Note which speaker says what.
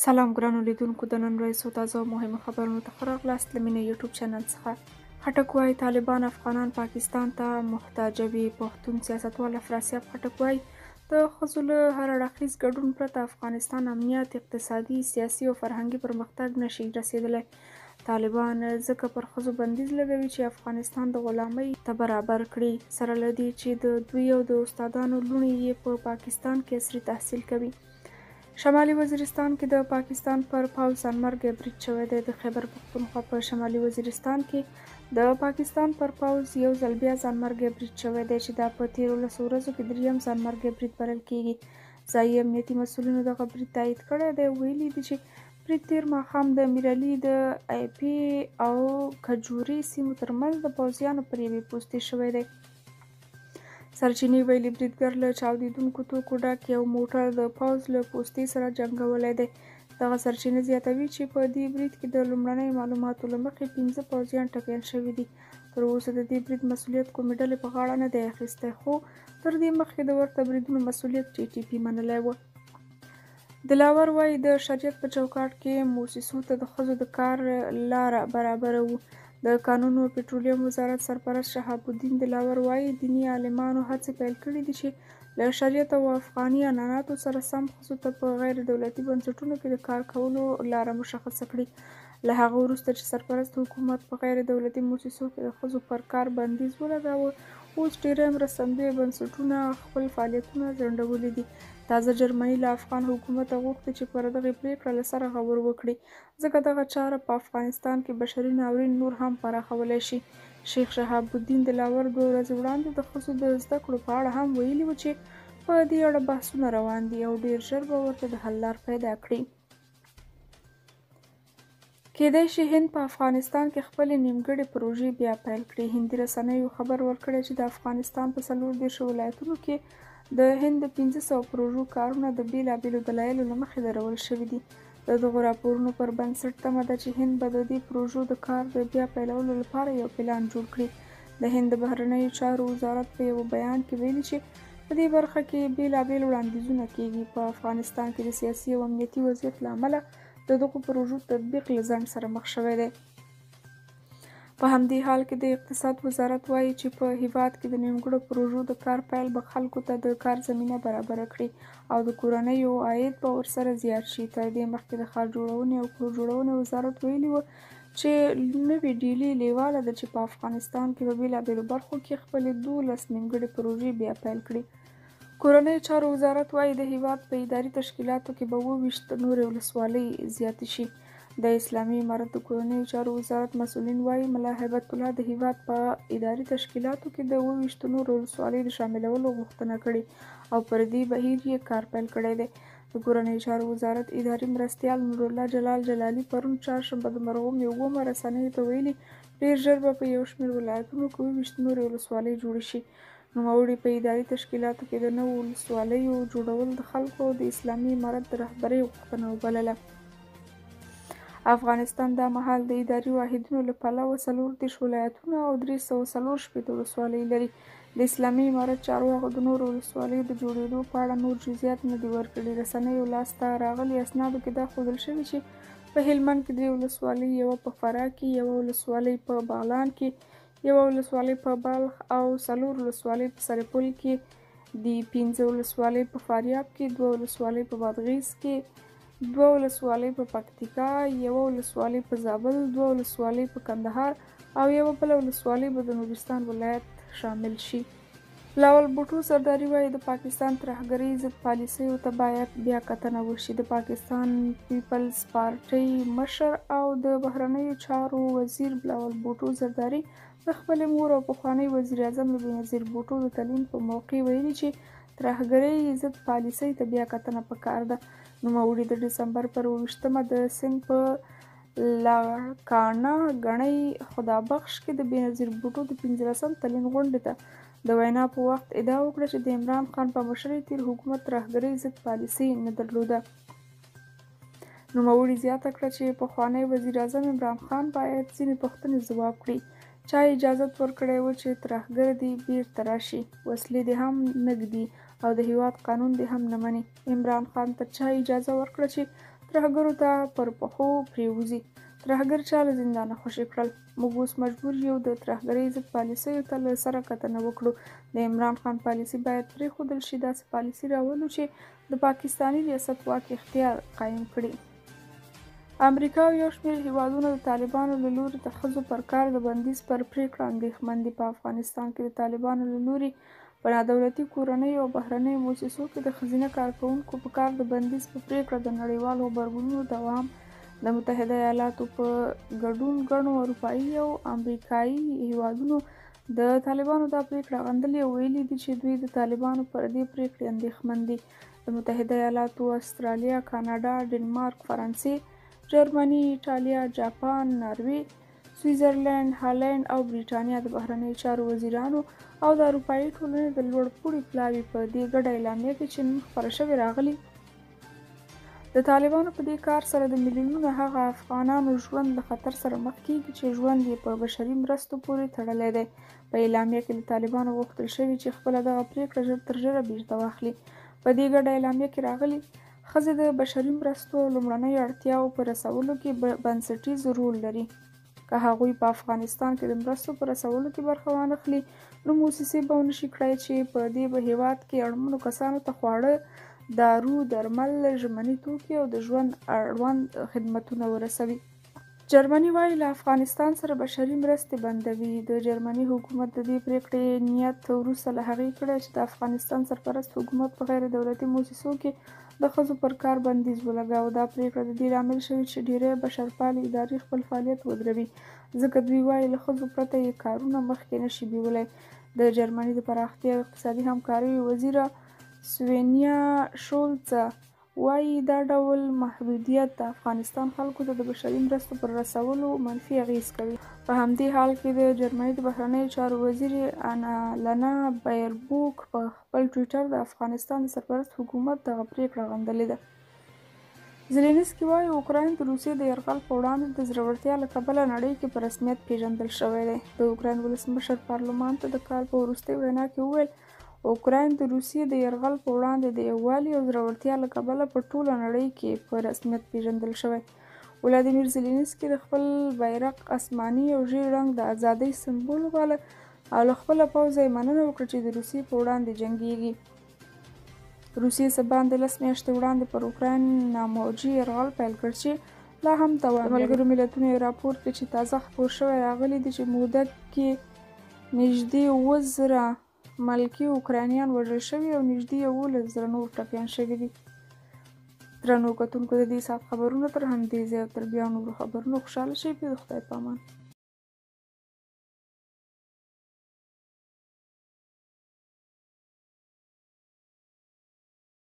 Speaker 1: سلام ګرانو لیدونکو، د نن ورځې تازه او مهمو خبرونو ته ښه راغلاست له مینې یوټیوب چینل څخه. خټک وایي طالبان افغانان پاکستان ته محتاجوي. پښتون سیاستوال افراسیاب خټک وایي د ښځو له هر اړخیز ګډون پرته افغانستان امنیت، اقتصادي، سیاسي او فرهنګي پرمختګ نشي رسېدلی. طالبان ځکه پر ښځو بندیز لګوي چې افغانستان د غلامۍ ته برابر کړي، سره له دې چې د دوی او د استادانو لوڼې یې په پاکستان کې عصري تحصیل کوي. شمالي وزیرستان کې د پاکستان پر پوځ ځانمرګی برید شوی دی. د خیبر پښتونخوا په شمالي وزیرستان کې د پاکستان پر پوځ یو ځل بیا ځانمرګی برید شوی دی چې دا په تېرو 10 ورځو کې درېیم ځانمرګی برید بلل کېږي. ځایي امنیتي مسؤلینو دغه برید تایید کړی دی. ویلي دي چې برید تېر ماښام د میرعلي د ای پي او کجوري سیمو ترمنځ د پوځیانو پر یوې پوستې شوی دی. سرچینې ویلي بریدګر له چاودېدونکو توکو ډک یو موټر د پوځ له پوستې سره جنګولی دی. دغه سرچینې زیاتوي چې په دې برید کې د لومړنیو معلوماتو له مخې 15 پوځیان ټپیان شوي دي. تر اوسه د دې برید مسؤلیت کومې ډلې په غاړه نه دی اخیستی، خو تر دې مخکې د ورته بریدونو مسؤلیت ټي ټي پي منلی و. دلاور وایي د شریعت په چوکاټ کې موسسو ته د ښځو د کار لاره برابروو. د کانونو او پټرولیم وزارت سرپرست شهاب الدین دلاور وایي دیني عالمانو هڅې پیل کړي دي چې له شریعت او افغاني عنعناتو سره سم ښځو ته په غیر دولتي بنسټونو کې د کار کولو لاره مشخصه کړي. له هغه وروسته چې سرپرست حکومت په غیر دولتي موسسو کې د ښځو پر کار بندیز ولګاوه، اوس ډېری مرستندویه بنسټونه خپل فعالیتونه ځنډولي دي. تازه جرمني له افغان حکومته غوښتي چې پر دغې پرېکړه له سره غور وکړي، ځکه دغه چاره په افغانستان کې بشري ناورین نور هم پراخولی شي. شیخ شهاب الدین دلاور 2 ورځې وړاندې د ښځو د زده کړو په اړه هم ویلي و چې په دې اړه بحثونه روان دي او ډېر ژر به ورته د حل لار پیدا کړي. کېدای شي هند په افغانستان کې خپلې نیمګړې پروژې بیا پیل کړي. هندي رسنیو خبر ورکړی چې د افغانستان په 34 ولایتونو کې د هند د 1500 پروژو کارونه د بېلابېلو دلایلو له مخې درول شوي دي. د دغو راپورونو پر بنسټ تمه ده چې هند به د دې پروژو د کار د بیا پیلولو لپاره یو پلان جوړ کړي. د هند د بهرنیو چارو وزارت په یو بیان کې ویلي چې په دې برخه کې بېلابېل وړاندیزونه کېږي. په افغانستان کې د سیاسي او امنیتي وضعیت له امله د دغو پروژو تطبیق له ځنډ سره مخ شوی دی. په همدې حال کې د اقتصاد وزارت وایي چې په هیواد کې د نیمګړو پروژو د کار پیل به خلکو ته د کار زمینه برابره کړي او د کورنیو عاید به ورسره زیات شي. تر دې مخکې د ښار جوړونې او کور جوړونې وزارت ویلي و چې نوې ډیلي لیواله ده چې په افغانستان کې په بېلابېلو برخو کې خپلې 12 نیمګړې پروژې بیا پیل کړي. کورنیو چارو وزارت وایي د هیواد په اداري تشکیلاتو کې به 28 نورې ولسوالۍ زیاتې شي. د اسلامي امارت د کورنیو چارو وزارت مسؤلین وایي ملا هیبت الله د هیواد په اداري تشکیلاتو کې د 28 نورو ولسوالیو د شاملولو غوښتنه کړې او پر دې بهیر یې کار پیل کړی دی. د کورنیو چارو وزارت اداري مرستیال نورالله جلال جلالي پرون چهارشنبه د مرغوم 1 رسنیو ته ویلي ډېر ژر به په یو شمېر ولایتونو کې 28 نورې ولسوالۍ جوړې شي. نوموړي په اداري تشکیلاتو کې د نوو ولسوالیو جوړول د خلکو د اسلامي امارت د رهبرۍ غوښتنه وبلله. افغانستان دا مهال د اداري واحدونو له پلوه 34 ولایتونه او 344 ولسوالۍ لري. د اسلامي امارت چارواکو د نورو ولسوالیو د جوړېدو په اړه نور جزئیات نه دي ورکړي. رسنیو لاسته راغلي اسنادو کې دا ښودل شوي چې په هلمند کې 3 ولسوالۍ، یوه په فراه کې، یوه ولسوالۍ په بغلان کې، یوه ولسوالۍ په بلخ او 4 ولسوالۍ په سرپل کې دي. 15 ولسوالۍ په فاریاب کې، 2 ولسوالۍ په بادغیس کې، 2 ولسوالۍ په پکتیکا، یوه ولسوالۍ په زابل، 2 ولسوالۍ په کندهار او یوه بله ولسوالۍ به د نورستان ولایت شامل شي. بلاول بوټو زرداري وایي د پاکستان ترهګرۍ ضد پالیسیو ته باید بیا کتنه وشي. د پاکستان پیپلز پارټۍ مشر او د بهرنیو چارو وزیر بلاول بوټو زرداري د خپلې مور او پخوانی وزیر اعظم بېنظیر بوټو د تلین په موقع ویلي چې ترهګرۍ ضد پالیسۍ ته بیا کتنه پکار ده. نوموړي د ډسمبر پر 28مه د سند په لاکاڼه ګڼۍ خدابخش کې د بېنظیر بوټو د 15م تلین غونډې ته د وینا په وخت ادعا وکړه چې د عمران خان په مشرۍ تېر حکومت ترهګرۍ ضد پالیسۍ نه درلوده. نوموړي زیاته کړه چې پخوانی وزیر اعظم عمران خان باید ځینې پوښتنې ځواب کړي. چا اجازت ورکړی و چې ترهګر دې بیرته راشي؟ وسلې دې هم نه ږدي او د هیواد قانون دې هم نه مني. عمران خان ته چا اجازه ورکړه چې ترهګرو ته پر پښو پرېوځي. ترهګر چا له زندانه خوشي کړل؟ موږ اوس مجبور یو د ترهګرۍ ضد پالیسیو ته له سره کتنه وکړو. د عمران خان پالیسي باید پرېښودل شي. داسې پالیسي راولو چې د پاکستاني ریاست واک اختیار قایم کړي. امریکا او یو شمېر هیوادونه د طالبانو له لوري د ښځو پر کار د بندیز پر پرېکړه اندېښمن دي. په افغانستان کې د طالبانو له لوري په نادولتي کورنیو او بهرنیو مؤسسو کې د ښځینه کارکوونکو په کار د بندیز په پرېکړه د نړیوالو غبرګونونو دوام. د متحده ایالاتو په ګډون ګڼو اروپایي او امریکایي هیوادونو د طالبانو دا پرېکړه غندلې او ویلي دي چې دوی د طالبانو پر دې پرېکړې اندېښمن دي. د متحده ایالاتو، استرالیا، کاناډا، ډنمارک، فرانسې، جرمني، ایټالیا، جاپان، ناروې، سویټزرلینډ، هالند او بریټانیا د بهرنیو چارو وزیرانو او د اروپایي ټولنې د لوړ پوړي پلاوي په دې ګډه اعلامیه کې چې نن خپره شوې راغلي. د طالبانو په دې کار سره د میلیونونو هغه افغانانو ژوند له خطر سره مخ کیږي چې ژوند یې په بشري مرستو پورې تړلی دی. په اعلامیه کې له طالبانو غوښتل شوي چې خپله دغه پرېکړه ژر تر ژره بیرته واخلي. په دې ګډه اعلامیه کې راغلي ښځې د بشري مرستو او لومړنیو اړتیاوو په رسولو کې بنسټیز رول لري. که هغوی په افغانستان کې د مرستو په رسولو کې برخه وانخلي نو موسسې به ونشي کړای چې په دې هیواد کې اړمنو کسانو ته خواړه، دارو، درمل، ژمني توکي او د ژوند اړوند خدمتونه ورسوي. جرمني وایي له افغانستان سره بشري مرستې بندوي. د جرمني حکومت د دې پرېکړې نیت وروسته له هغې کړی چې د افغانستان سرپرست حکومت په غیر دولتي موسسو کې د ښځو پر کار بندیز ولګاوه. دا پرېکړه د دې لامل شوې چې ډېری بشرپالې ادارې خپل فعالیت ودروي، ځکه دوی وایي له ښځو پرته یې کارونه مخکې نشي بیولی. د جرمني د پراختیا او اقتصادي همکاریو وزیره سوینیا شولڅه وایي دا ډول محدودیت د افغانستان خلکو ته د بشري مرستو پر رسولو منفي اغېز کوي. په همدې حال کې د جرمني د بهرنیو چارو وزیرې انالنا بایربوک په خپل ټویټر د افغانستان د سرپرست حکومت دغه پرېکړه غندلې ده. زلینسکي وایي اوکراین د روسیې د یرغل په وړاندې د زړورتیا له کبله نړۍ کې په رسمیت پیژندل شوی دی. د اوکراین ولسمشر پارلمان ته د کال په وروستۍ وینا کې وویل اوکراین د روسیې د یرغل په وړاندې د یووالي او زړورتیا له کبله په ټوله نړۍ کې په رسمیت پیژندل شوی. ولادیمیر زلینسکي د خپل بیرغ اسماني او ژیړ رنګ د ازادۍ سمبول وباله او له خپله پوځه یې مننه وکړه چې د روسیې په وړاندې جنګیږي. روسیې څه باندې 10 میاشتې وړاندې پر اوکراین ناموجي یرغل پیل کړ چې لا هم دوام لري. د ملګرو ملتونو یو راپور کې چې تازه خپور شوی راغلي دي چې موده کې نږدې 7,000 ملکي اوکراینیان وژل شوي او نږدې 11,000 نور ټپیان شوي دي. درنو کتونکو د دې ساعت خبرونه تر همدې ځایه او تر بیا نورو خبرونو خوشحاله شئ. په خدای پامان.